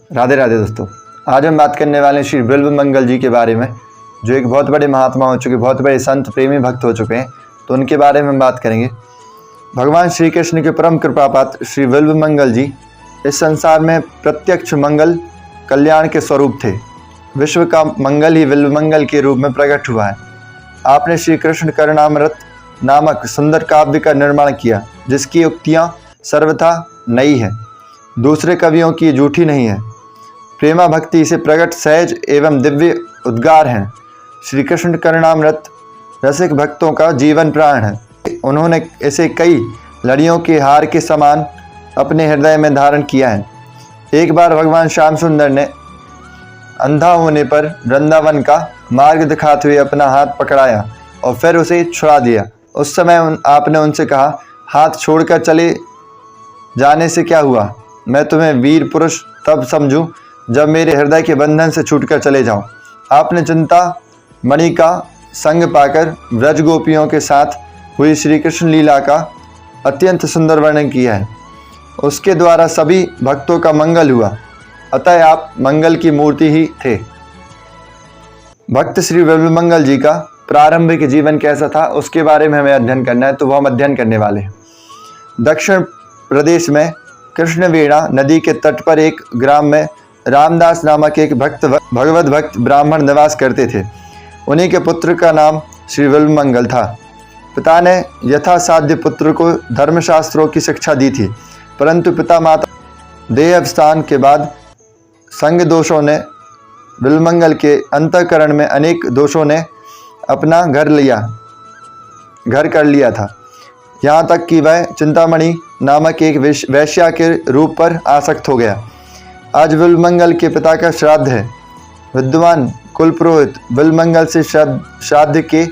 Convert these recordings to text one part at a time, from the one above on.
राधे राधे दोस्तों। आज हम बात करने वाले हैं श्री बिल्वमंगल जी के बारे में, जो एक बहुत बड़े महात्मा हो चुके, बहुत बड़े संत प्रेमी भक्त हो चुके हैं। तो उनके बारे में हम बात करेंगे। भगवान श्री कृष्ण के परम कृपापात्र श्री बिल्वमंगल जी इस संसार में प्रत्यक्ष मंगल कल्याण के स्वरूप थे। विश्व का मंगल ही बिल्वमंगल के रूप में प्रकट हुआ है। आपने श्री कृष्ण करुणामृत नामक सुंदर काव्य का निर्माण किया, जिसकी उक्तियाँ सर्वथा नई है, दूसरे कवियों की झूठी नहीं है। प्रेमा भक्ति से प्रकट सहज एवं दिव्य उद्गार हैं। श्री कृष्ण करुणामृत रसिक भक्तों का जीवन प्राण है। उन्होंने इसे कई लड़ियों के हार के समान अपने हृदय में धारण किया है। एक बार भगवान श्याम सुंदर ने अंधा होने पर वृंदावन का मार्ग दिखाते हुए अपना हाथ पकड़ाया और फिर उसे छुड़ा दिया। उस समय आपने उनसे कहा, हाथ छोड़कर चले जाने से क्या हुआ? मैं तुम्हें वीर पुरुष तब समझूं जब मेरे हृदय के बंधन से छूटकर चले जाऊं। आपने चिंता मणि का संग पाकर व्रज गोपियों के साथ हुई श्री कृष्ण लीला का अत्यंत सुंदर वर्णन किया है। उसके द्वारा सभी भक्तों का मंगल हुआ, अतः आप मंगल की मूर्ति ही थे। भक्त श्री बिल्वमंगल जी का प्रारंभिक जीवन कैसा था, उसके बारे में हमें अध्ययन करना है, तो वह हम अध्ययन करने वाले हैं। दक्षिण प्रदेश में कृष्णवेणा नदी के तट पर एक ग्राम में रामदास नामक एक भगवत भक्त ब्राह्मण निवास करते थे। उन्हीं के पुत्र का नाम श्री बिल्वमंगल था। पिता ने यथासाध्य पुत्र को धर्मशास्त्रों की शिक्षा दी थी, परंतु पिता माता देह अवसान के बाद संग दोषों ने बिल्वमंगल के अंतःकरण में अनेक दोषों ने अपना घर कर लिया था। यहाँ तक कि वह चिंतामणि नामक एक वैश्या के रूप पर आसक्त हो गया। आज बिल्वमंगल के पिता का श्राद्ध है। विद्वान कुलपुरोहित बिल्वमंगल से श्राद्ध के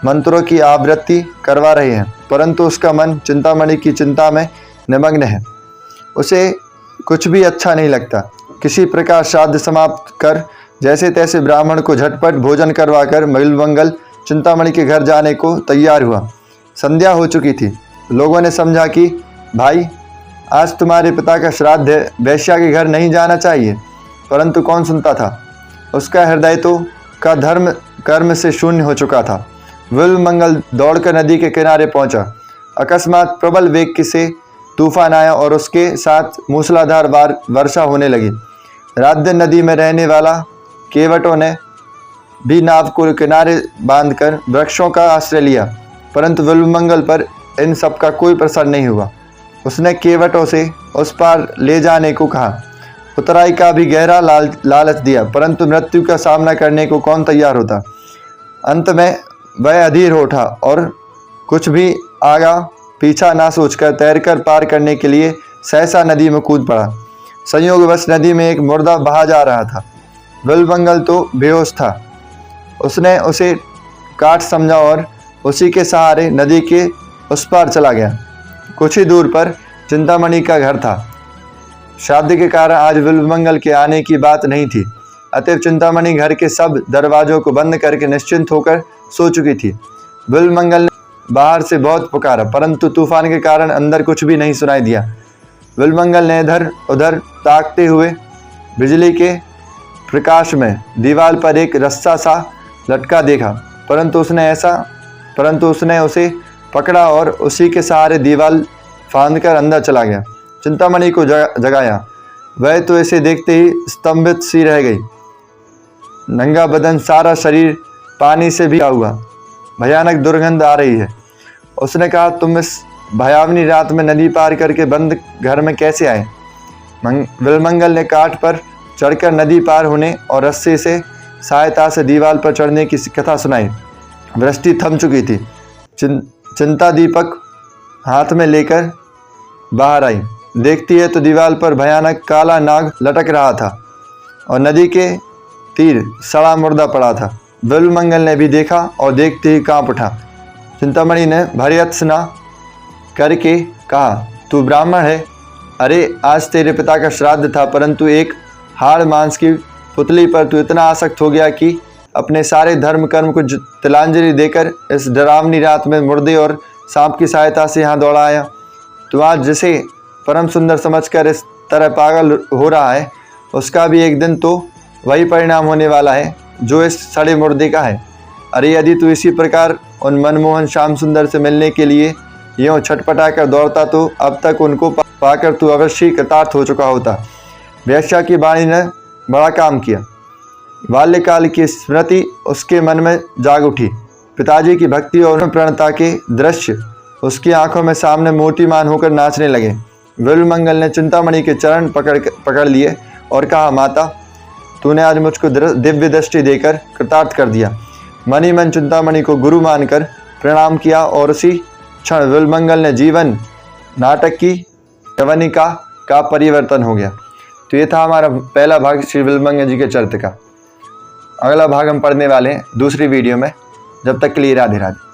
मंत्रों की आवृत्ति करवा रहे हैं, परंतु उसका मन चिंतामणि की चिंता में निमग्न है। उसे कुछ भी अच्छा नहीं लगता। किसी प्रकार श्राद्ध समाप्त कर जैसे तैसे ब्राह्मण को झटपट भोजन करवाकर बिल्वमंगल चिंतामणि के घर जाने को तैयार हुआ। संध्या हो चुकी थी। लोगों ने समझा कि भाई, आज तुम्हारे पिता का श्राद्ध है, वैश्या के घर नहीं जाना चाहिए, परंतु कौन सुनता था। उसका हृदय तो का धर्म कर्म से शून्य हो चुका था। बिल्वमंगल दौड़कर नदी के किनारे पहुंचा। अकस्मात प्रबल वेग से तूफान आया और उसके साथ मूसलाधार वर्षा होने लगी। रात दिन नदी में रहने वाला केवटों ने भी नाव को किनारे बांधकर वृक्षों का आश्रय लिया, परंतु बिल्वमंगल पर इन सब का कोई प्रसर नहीं हुआ। उसने केवटों से उस पार ले जाने को कहा, उतराई का भी गहरा लालच दिया, परंतु मृत्यु का सामना करने को कौन तैयार होता। अंत में वह अधीर हो उठा और कुछ भी आगा पीछा ना सोचकर तैरकर पार करने के लिए सहसा नदी में कूद पड़ा। संयोगवश नदी में एक मुर्दा बहा जा रहा था। बिल्वमंगल तो बेहोश था। उसने उसे काठ समझा और उसी के सहारे नदी के उस पार चला गया। कुछ ही दूर पर चिंतामणि का घर था। श्राद्ध के कारण आज बिल्वमंगल के आने की बात नहीं थी, अतएव चिंतामणि घर के सब दरवाजों को बंद करके निश्चिंत होकर सो चुकी थी। बिल्वमंगल ने बाहर से बहुत पुकारा, परंतु तूफान के कारण अंदर कुछ भी नहीं सुनाई दिया। बिल्वमंगल ने इधर उधर ताकते हुए बिजली के प्रकाश में दीवार पर एक रस्सा सा लटका देखा, परंतु उसने उसे पकड़ा और उसी के सहारे दीवार फांदकर अंदर चला गया। चिंतामणि को जगाया। वह तो इसे देखते ही स्तंभित सी रह गई। नंगा बदन, सारा शरीर पानी से भीगा हुआ, भयानक दुर्गंध आ रही है। उसने कहा, तुम इस भयावनी रात में नदी पार करके बंद घर में कैसे आए? बिल्वमंगल ने काठ पर चढ़कर नदी पार होने और रस्से से सहायता से दीवार पर चढ़ने की कथा सुनाई। वृष्टि थम चुकी थी। चिंता दीपक हाथ में लेकर बाहर आई। देखती है तो दीवार पर भयानक काला नाग लटक रहा था और नदी के तीर सड़ा मुर्दा पड़ा था। बिल्वमंगल ने भी देखा और देखते ही कांप उठा। चिंतामणि ने भर्त्सना करके कहा, तू ब्राह्मण है? अरे, आज तेरे पिता का श्राद्ध था, परंतु एक हाड़ मांस की पुतली पर तू इतना आसक्त हो गया कि अपने सारे धर्म कर्म को तिलांजलि देकर इस डरावनी रात में मुर्दे और सांप की सहायता से यहाँ दौड़ा आया। तू आज जिसे परम सुंदर समझकर इस तरह पागल हो रहा है, उसका भी एक दिन तो वही परिणाम होने वाला है जो इस सड़े मुर्दे का है। अरे यदि तू इसी प्रकार उन मनमोहन श्याम सुंदर से मिलने के लिए यूँ छटपटा कर दौड़ता तो अब तक उनको पाकर तू अवश्य ही कृतार्थ हो चुका होता। वेश्या की वाणी ने बड़ा काम किया। बाल्यकाल की स्मृति उसके मन में जाग उठी। पिताजी की भक्ति और प्रणता के दृश्य उसकी आंखों में सामने मूर्तिमान होकर नाचने लगे। विल्वमंगल ने चिंतामणि के चरण पकड़ लिए और कहा, माता, तूने आज मुझको दिव्य दृष्टि देकर कृतार्थ कर दिया। मनी मन चिंतामणि को गुरु मानकर प्रणाम किया और उसी क्षण विल्वमंगल ने जीवन नाटक की यवनिका का परिवर्तन हो गया। तो ये था हमारा पहला भाग श्री विल्वमंगल जी के चरित्र का। अगला भाग हम पढ़ने वाले हैं दूसरी वीडियो में। जब तक के लिए राधे राधे।